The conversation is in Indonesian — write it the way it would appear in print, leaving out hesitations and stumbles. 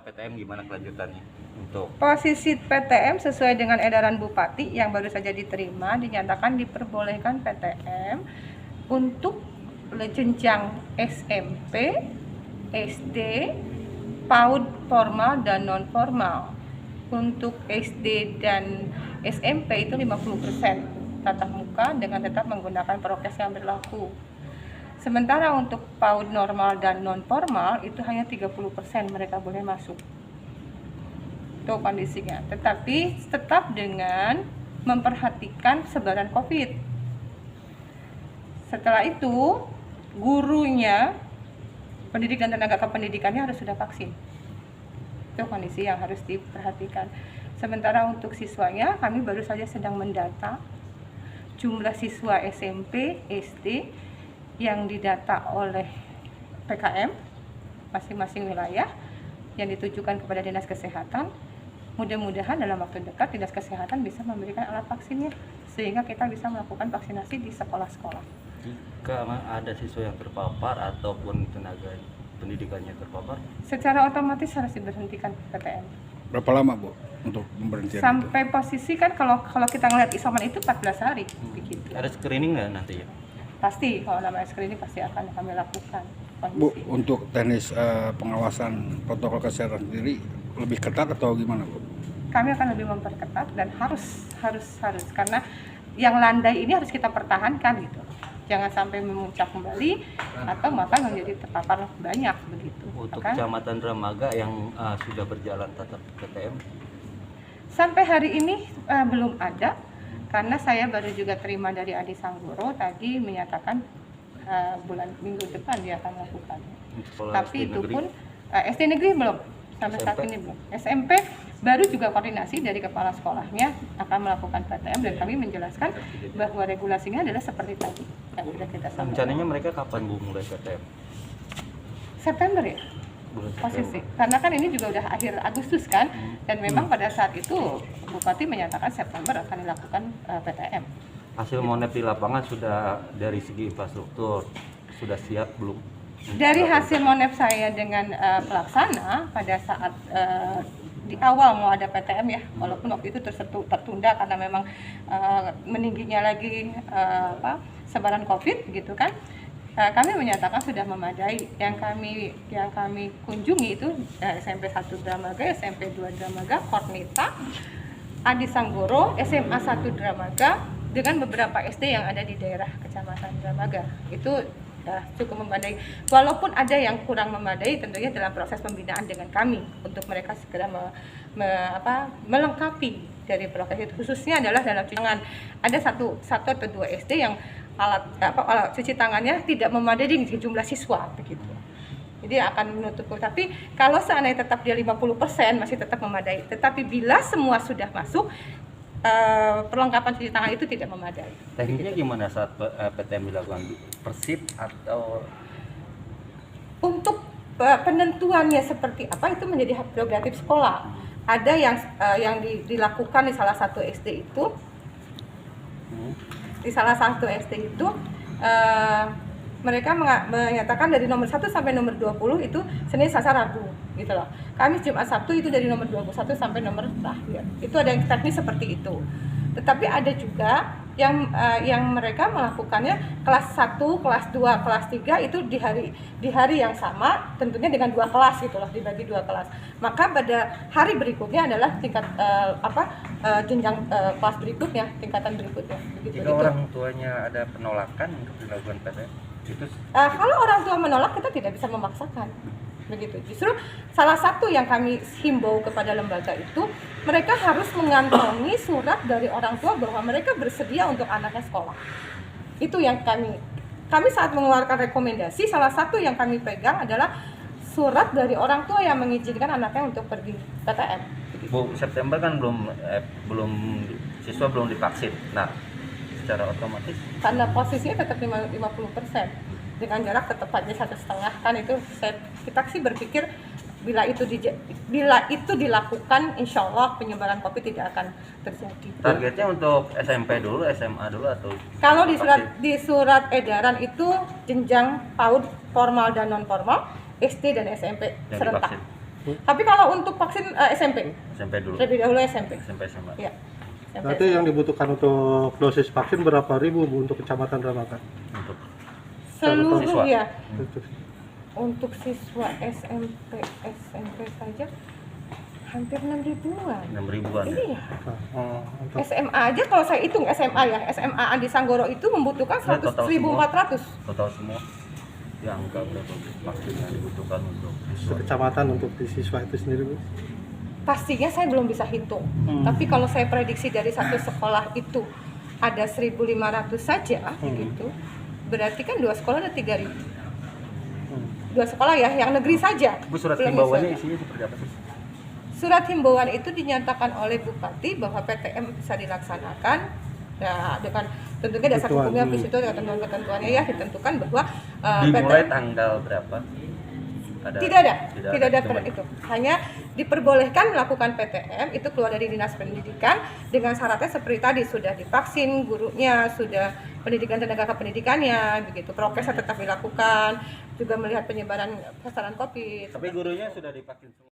PTM gimana kelanjutannya untuk Posisi PTM sesuai dengan edaran Bupati yang baru saja diterima, dinyatakan diperbolehkan PTM untuk jenjang SMP, SD, PAUD formal dan non formal. Untuk SD dan SMP itu 50% tatap muka dengan tetap menggunakan prokes yang berlaku. Sementara untuk PAUD normal dan non formal itu hanya 30% mereka boleh masuk. Itu kondisinya. Tetapi tetap dengan memperhatikan sebaran COVID. Setelah itu, gurunya, pendidik dan tenaga kependidikannya harus sudah vaksin. Itu kondisi yang harus diperhatikan. Sementara untuk siswanya, kami baru saja sedang mendata jumlah siswa SMP, SD yang didata oleh PKM masing-masing wilayah yang ditujukan kepada Dinas Kesehatan. Mudah-mudahan dalam waktu dekat Dinas Kesehatan bisa memberikan alat vaksinnya sehingga kita bisa melakukan vaksinasi di sekolah-sekolah. jika ada siswa yang terpapar ataupun tenaga pendidikannya terpapar? Secara otomatis harus diberhentikan PTM. Berapa lama Bu untuk pemberhentian Sampai posisi kan kalau kita ngelihat isoman itu 14 hari begitu. Ada screening nggak nanti ya? Pasti kalau namanya screening pasti akan kami lakukan. Bu, untuk teknis pengawasan protokol kesehatan sendiri lebih ketat atau gimana Bu? Kami akan lebih memperketat dan harus karena yang landai ini harus kita pertahankan gitu. Jangan sampai memuncak kembali atau bahkan menjadi terpapar banyak begitu. Untuk Maka, Kecamatan Dramaga yang sudah berjalan tatap PTM? sampai hari ini belum ada karena saya baru juga terima dari Adi Sanggoro tadi menyatakan minggu depan dia akan melakukan. Tapi SD itu negeri? pun SD negeri belum sampai saat SMP? ini belum. SMP baru juga koordinasi dari kepala sekolahnya akan melakukan PTM dan kami menjelaskan bahwa regulasinya adalah seperti tadi yang sudah kita sampaikan. Rencananya mereka kapan Bu mulai PTM? September ya Bulan posisi September. karena kan ini juga udah akhir Agustus kan dan memang pada saat itu Bupati menyatakan September akan dilakukan PTM. Hasil monep di lapangan sudah dari segi infrastruktur sudah siap belum? Dari hasil monep saya dengan pelaksana pada saat di awal mau ada PTM ya, walaupun waktu itu tertunda karena memang meningginya lagi sebaran COVID gitu kan. Kami menyatakan sudah memadai. Yang kami kunjungi itu SMP 1 Dramaga, SMP 2 Dramaga, Kornita, Adi Sanggoro, SMA 1 Dramaga dengan beberapa SD yang ada di daerah Kecamatan Dramaga. Itu cukup memadai. Walaupun ada yang kurang memadai tentunya dalam proses pembinaan dengan kami untuk mereka segera melengkapi dari prokes itu. Khususnya adalah dalam cuci tangan. Ada satu atau dua SD yang alat cuci tangannya tidak memadai di jumlah siswa begitu. Jadi akan menutup. Tapi kalau seandainya tetap dia 50% masih tetap memadai. Tetapi bila semua sudah masuk perlengkapan cuci tangan itu tidak memadai. Tekniknya gimana saat PTM dilakukan? Persip atau? Untuk penentuannya seperti apa itu menjadi hak prerogatif sekolah. Ada yang dilakukan di salah satu SD itu. Di salah satu SD itu mereka menyatakan dari nomor 1 sampai nomor 20 itu Senin, Selasa, Rabu gitu loh. Kamis, Jumat, Sabtu itu dari nomor 21 sampai nomor terakhir. Itu ada yang teknis seperti itu. Tetapi ada juga yang mereka melakukannya kelas 1, kelas 2, kelas 3 itu di hari yang sama tentunya dengan 2 kelas gitu loh, dibagi 2 kelas. Maka pada hari berikutnya adalah tingkat jenjang kelas berikutnya, tingkatan berikutnya begitu. Jika orang tuanya ada penolakan untuk dilakukan PTM itu kalau orang tua menolak kita tidak bisa memaksakan begitu. Justru salah satu yang kami himbau kepada lembaga itu mereka harus mengantongi surat dari orang tua bahwa mereka bersedia untuk anaknya sekolah. Itu yang kami saat mengeluarkan rekomendasi, salah satu yang kami pegang adalah surat dari orang tua yang mengizinkan anaknya untuk pergi PTM. Bu, September kan belum siswa belum divaksin. Nah, secara otomatis Karena posisinya tetap 50% dengan jarak tetap aja 1,5 kan itu kita sih berpikir bila itu dilakukan insya Allah penyebaran COVID tidak akan terjadi. targetnya untuk SMP dulu, SMA dulu atau? Kalau di surat edaran itu jenjang PAUD formal dan non formal, SD dan SMP yang serentak. divaksin. Tapi kalau untuk vaksin SMP, SMP dulu. lebih dahulu SMP. SMP sama. Ya. SMP. Berarti yang dibutuhkan untuk dosis vaksin berapa ribu Bu untuk Kecamatan Ramakan? Untuk Seluruh siswa. ya. Untuk siswa SMP saja hampir 6 ribuan. 6 ribuan ya. Iya. Untuk SMA aja kalau saya hitung SMA ya, SMA Andi Sanggoro itu membutuhkan Ini total 100.400. Total semua yang angka berapa vaksin yang dibutuhkan untuk siswa. kecamatan untuk di siswa itu sendiri Bu? Pastinya saya belum bisa hitung. Tapi kalau saya prediksi dari satu sekolah itu ada 1.500 saja begitu. Berarti kan 2 sekolah ada 3.000. 2 sekolah ya, yang negeri saja. Bu, surat Belum himbauannya bisa. isinya seperti apa sih? Surat himbauan itu dinyatakan oleh Bupati bahwa PTM bisa dilaksanakan. Nah, dengan tentunya dasar Ketentuan. hukumnya di situ ketentuan-ketentuannya ya ditentukan bahwa Dimulai PTM tanggal berapa? tidak ada cuma itu. Hanya diperbolehkan melakukan PTM itu keluar dari Dinas Pendidikan dengan syaratnya seperti tadi sudah divaksin gurunya, sudah pendidikan tenaga kependidikannya, begitu. Prokesnya tetap dilakukan, juga melihat penyebaran sasaran COVID. Tapi gurunya sudah divaksin semua.